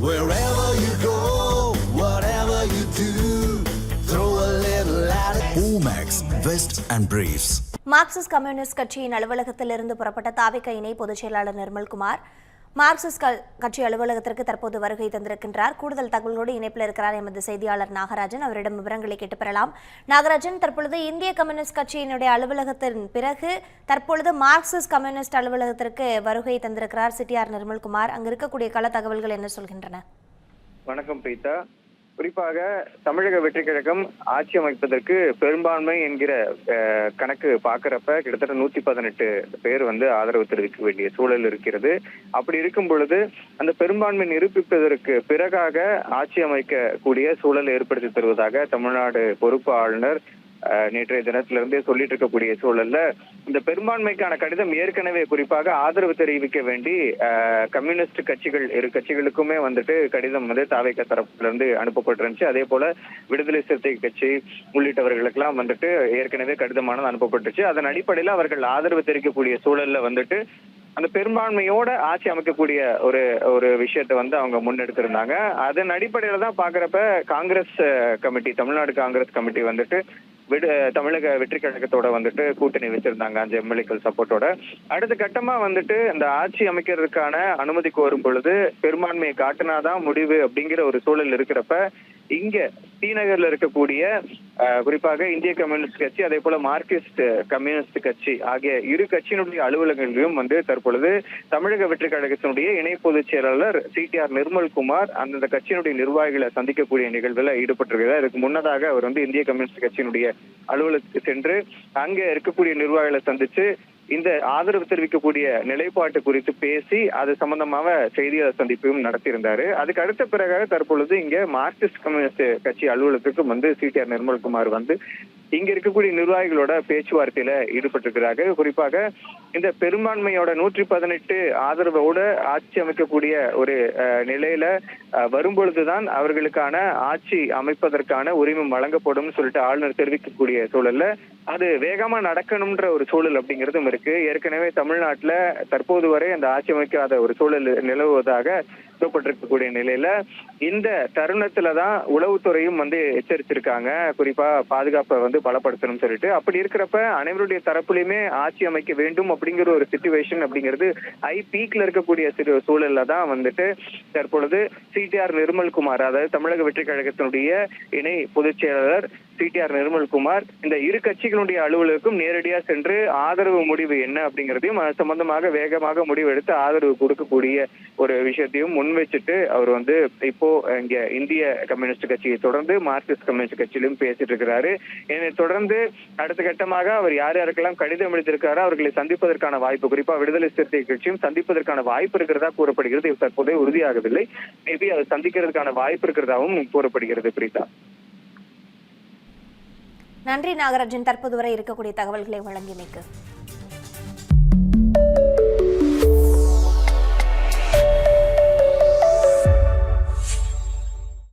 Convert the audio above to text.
Wherever you go, whatever you do, throw a little at it. Omax, Vest and Briefs. Marxist communist கட்சியின் அலுவலகத்திலிருந்து புறப்பட்ட தாவிக இணை பொதுச் செயலாளர் நிர்மல்குமார் மார்க்சிஸ்ட் கட்சி அலுவலகத்திற்கு தற்போது வருகை தந்திருக்கின்றார். கூடுதல் தகவல்களோடு இணைப்பில் இருக்கிறார் எமது செய்தியாளர் நாகராஜன். அவரிடம் விவரங்களை கேட்டு பெறலாம். நாகராஜன், தற்பொழுது இந்திய கம்யூனிஸ்ட் கட்சியினுடைய அலுவலகத்தின் பிறகு தற்பொழுது மார்க்சிஸ்ட் கம்யூனிஸ்ட் அலுவலகத்திற்கு வருகை தந்திருக்கிறார் சிடிஆர் நிர்மல்குமார். அங்கு இருக்கக்கூடிய கள தகவல்கள் என்ன சொல்கின்றன? வணக்கம் பிரீதா. குறிப்பாக தமிழக வெற்றி கழகம் ஆட்சி அமைப்பதற்கு பெரும்பான்மை என்கிற கணக்கு பாக்குறப்ப கிட்டத்தட்ட 118 பேர் ஆதரவு தெரிவிக்க வேண்டிய சூழல் இருக்கிறது. அப்படி இருக்கும் பொழுது அந்த பெரும்பான்மை நிரூபிப்பதற்கு பிறகாக ஆட்சி அமைக்க கூடிய சூழல் ஏற்படுத்தி தருவதாக தமிழ்நாடு பொறுப்பு ஆளுநர் நேற்றைய தினத்திலிருந்தே சொல்லிட்டு இருக்கக்கூடிய சூழல்ல இந்த பெரும்பான்மைக்கான கடிதம் ஏற்கனவே குறிப்பாக ஆதரவு தெரிவிக்க வேண்டி கம்யூனிஸ்ட் கட்சிகள் இரு கட்சிகளுக்குமே கடிதம் தாவேக தரப்புல இருந்து அனுப்பப்பட்டிருந்துச்சு. அதே போல விடுதலை சிறுத்தை கட்சி உள்ளிட்டவர்களுக்கெல்லாம் ஏற்கனவே கடிதமானது அனுப்பப்பட்டுச்சு. அதன் அடிப்படையில் அவர்கள் ஆதரவு தெரிவிக்கக்கூடிய சூழல்ல அந்த பெரும்பான்மையோட ஆட்சி அமைக்கக்கூடிய ஒரு விஷயத்தை அவங்க முன்னெடுத்திருந்தாங்க. அதன் அடிப்படையில தான் பாக்குறப்ப காங்கிரஸ் கமிட்டி, தமிழ்நாடு காங்கிரஸ் கமிட்டி தமிழக வெற்றி கழகத்தோட கூட்டணி வச்சிருந்தாங்க 5 எம்எல்ஏக்கள் சப்போர்ட்டோட. அடுத்த கட்டமா அந்த ஆட்சி அமைக்கிறதுக்கான அனுமதி கோரும் பொழுது பெரும்பான்மையை காட்டினாதான் முடிவு அப்படிங்கிற ஒரு சூழல் இருக்கிறப்ப இங்க ஸ்ரீநகர்ல இருக்கக்கூடிய குறிப்பாக இந்திய கம்யூனிஸ்ட் கட்சி அதே போல மார்க்சிஸ்ட் கம்யூனிஸ்ட் கட்சி ஆகிய இரு கட்சியினுடைய அலுவலகங்களிலும் தமிழக வெற்றி கழகத்தினுடைய இணை பொதுச் செயலாளர் சிடிஆர் நிர்மல்குமார் அந்தந்த கட்சியினுடைய நிர்வாகிகளை சந்திக்கக்கூடிய நிகழ்வுல ஈடுபட்டிருக்கிறார். இதுக்கு முன்னதாக அவர் இந்திய கம்யூனிஸ்ட் கட்சியினுடைய அலுவலகத்துக்கு சென்று அங்க இருக்கக்கூடிய நிர்வாகிகளை சந்திச்சு இந்த ஆதரவு தெரிவிக்கக்கூடிய நிலைப்பாட்டு குறித்து பேசி அது சம்பந்தமாக செய்தியாளர் சந்திப்பையும் நடத்தியிருந்தாரு. அதுக்கு அடுத்த பிறகாக தற்பொழுது இங்க மார்க்சிஸ்ட் கம்யூனிஸ்ட் கட்சி அலுவலகத்துக்கும் சிடிஆர் நிர்மல்குமார் இங்க இருக்கக்கூடிய நிர்வாகிகளோட பேச்சுவார்த்தையில ஈடுபட்டிருக்கிறாங்க. குறிப்பாக இந்த பெரும்பான்மையோட 118 ஆதரவோட ஆட்சி அமைக்கக்கூடிய ஒரு நிலையில வரும்பொழுதுதான் அவர்களுக்கான ஆட்சி அமைப்பதற்கான உரிமம் வழங்கப்படும் சொல்லிட்டு ஆளுநர் தெரிவிக்கக்கூடிய சூழல்ல அது வேகமா நடக்கணும்ன்ற ஒரு சூழல் அப்படிங்கிறதும் இருக்கு. ஏற்கனவே தமிழ்நாட்டுல தற்போது வரை அந்த ஆட்சி அமைக்காத ஒரு சூழல் நிலவுவதாக சொல்லப்பட்டிருக்கக்கூடிய நிலையில இந்த தருணத்துலதான் உளவுத்துறையும் எச்சரிச்சிருக்காங்க. குறிப்பா பாதுகாப்பை பலப்படுத்தணும் சொல்லிட்டு. அப்படி இருக்கிறப்ப அனைவருடைய தரப்புலையுமே ஆட்சி அமைக்க வேண்டும் அப்படிங்கிற ஒரு சிச்சுவேஷன் அப்படிங்கிறது பீக்ல இருக்கக்கூடிய சூழல்ல தான் தற்பொழுது சிடிஆர் நிர்மல்குமார், அதாவது தமிழக வெற்றி கழகத்தினுடைய இணை பொதுச் செயலாளர் சிடிஆர் நிர்மல்குமார் இந்த இரு கட்சிகளுடைய அலுவலகம் நேரடியா சென்று ஆதரவு முடிவு என்ன அப்படிங்கிறதையும் அது சம்பந்தமாக வேகமாக முடிவு எடுத்து ஆதரவு கொடுக்கக்கூடிய ஒரு விஷயத்தையும் முன்வச்சுட்டு அவர் இப்போ இங்க இந்திய கம்யூனிஸ்ட் கட்சியை தொடர்ந்து மார்க்சிஸ்ட் கம்யூனிஸ்ட் கட்சியிலும் பேசிட்டு இருக்கிறாரு. இதனை தொடர்ந்து அடுத்த கட்டமாக அவர் யார் யாருக்கெல்லாம் கடிதம் எழுதியிருக்காரோ அவர்களை சந்திப்பதற்கான வாய்ப்பு, குறிப்பா விடுதலை சிறுத்தை கட்சியும் சந்திப்பதற்கான வாய்ப்பு இருக்கிறதா கூறப்படுகிறது. தற்போதே உறுதியாகவில்லை. மேபி அதை சந்திக்கிறதுக்கான வாய்ப்பு இருக்கிறதாவும் கூறப்படுகிறது. பிரீதா, நன்றி நாகராஜன், தற்போது வரை இருக்கக்கூடிய தகவல்களை வழங்கியமைக்கு.